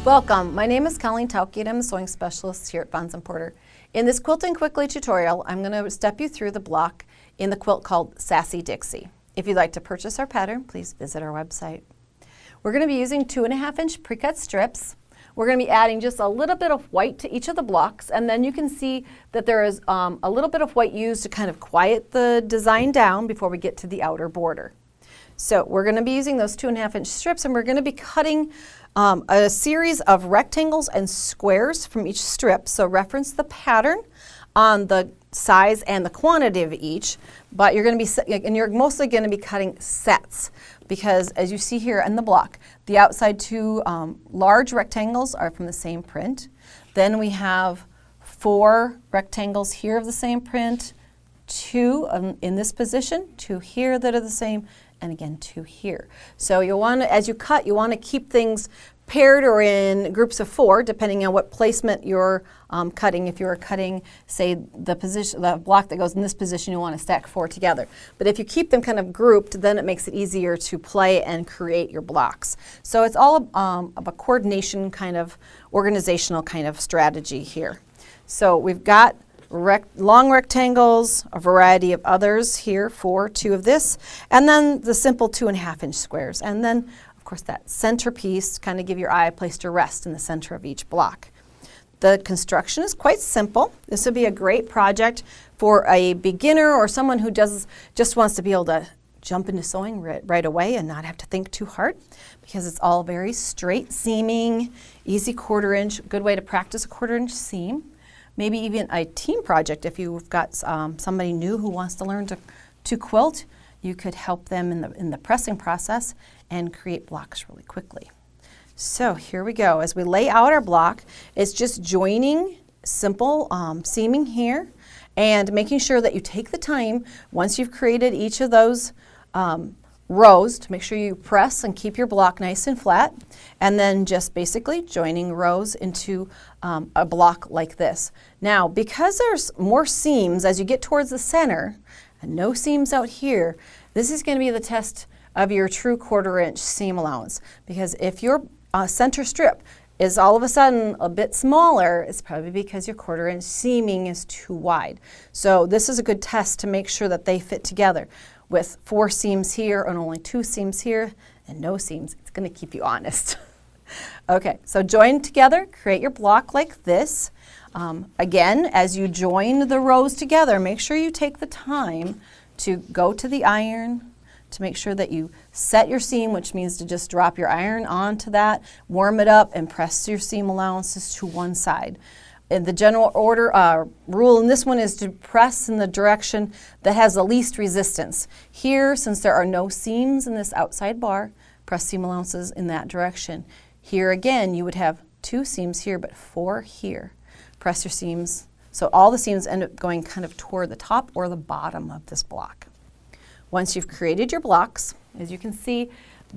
Welcome, my name is Colleen Tauke and I'm a sewing specialist here at Bonds & Porter. In this Quilting Quickly tutorial, I'm going to step you through the block in the quilt called Sassy Dixie. If you'd like to purchase our pattern, please visit our website. We're going to be using 2.5-inch pre-cut strips. We're going to be adding just a little bit of white to each of the blocks, and then you can see that there is a little bit of white used to kind of quiet the design down before we get to the outer border. So we're going to be using those 2.5-inch strips, and we're going to be cutting a series of rectangles and squares from each strip. So reference the pattern on the size and the quantity of each, but you're going to be, and you're mostly going to be cutting sets, because as you see here in the block, the outside two large rectangles are from the same print. Then we have 4 rectangles here of the same print, 2 in this position, 2 here that are the same, and again 2 here. So you want to, as you cut, you want to keep things paired or in groups of 4, depending on what placement you're cutting. If you're cutting, say, the block that goes in this position, you want to stack 4 together. But if you keep them kind of grouped, then it makes it easier to play and create your blocks. So it's all of a coordination kind of organizational kind of strategy here. So we've got long rectangles, a variety of others here, 2 of this, and then the simple 2.5-inch squares. And then, of course, that centerpiece, kind of give your eye a place to rest in the center of each block. The construction is quite simple. This would be a great project for a beginner or someone who just wants to be able to jump into sewing right away and not have to think too hard, because it's all very straight seaming, easy 1/4 inch, good way to practice a 1/4 inch seam. Maybe even a team project. If you've got somebody new who wants to learn to quilt, you could help them in the pressing process and create blocks really quickly. So here we go. As we lay out our block, it's just joining, simple seaming here, and making sure that you take the time once you've created each of those rows to make sure you press and keep your block nice and flat, and then just basically joining rows into a block like this. Now, because there's more seams as you get towards the center and no seams out here, this is going to be the test of your true 1/4 inch seam allowance, because if your center strip is all of a sudden a bit smaller, it's probably because your 1/4 inch seaming is too wide. So this is a good test to make sure that they fit together. With 4 seams here and only 2 seams here and no seams, it's going to keep you honest. Okay, so join together, create your block like this. Again, as you join the rows together, make sure you take the time to go to the iron, to make sure that you set your seam, which means to just drop your iron onto that, warm it up, and press your seam allowances to one side. And the general order rule in this one is to press in the direction that has the least resistance. Here, since there are no seams in this outside bar, press seam allowances in that direction. Here again, you would have 2 seams here, but 4 here. Press your seams, so all the seams end up going kind of toward the top or the bottom of this block. Once you've created your blocks, as you can see,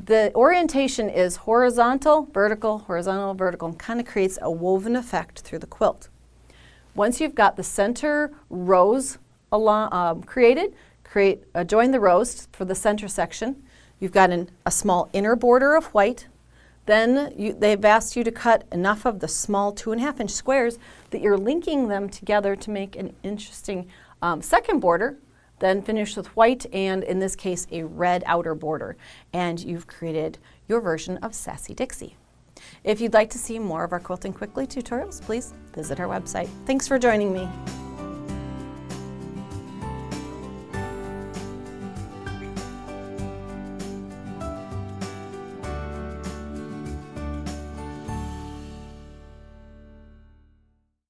the orientation is horizontal, vertical, and kind of creates a woven effect through the quilt. Once you've got the center rows created, join the rows for the center section. You've got a small inner border of white. Then they've asked you to cut enough of the small 2.5-inch squares that you're linking them together to make an interesting second border. Then finish with white and, in this case, a red outer border. And you've created your version of Sassy Dixie. If you'd like to see more of our Quilting Quickly tutorials, please visit our website. Thanks for joining me.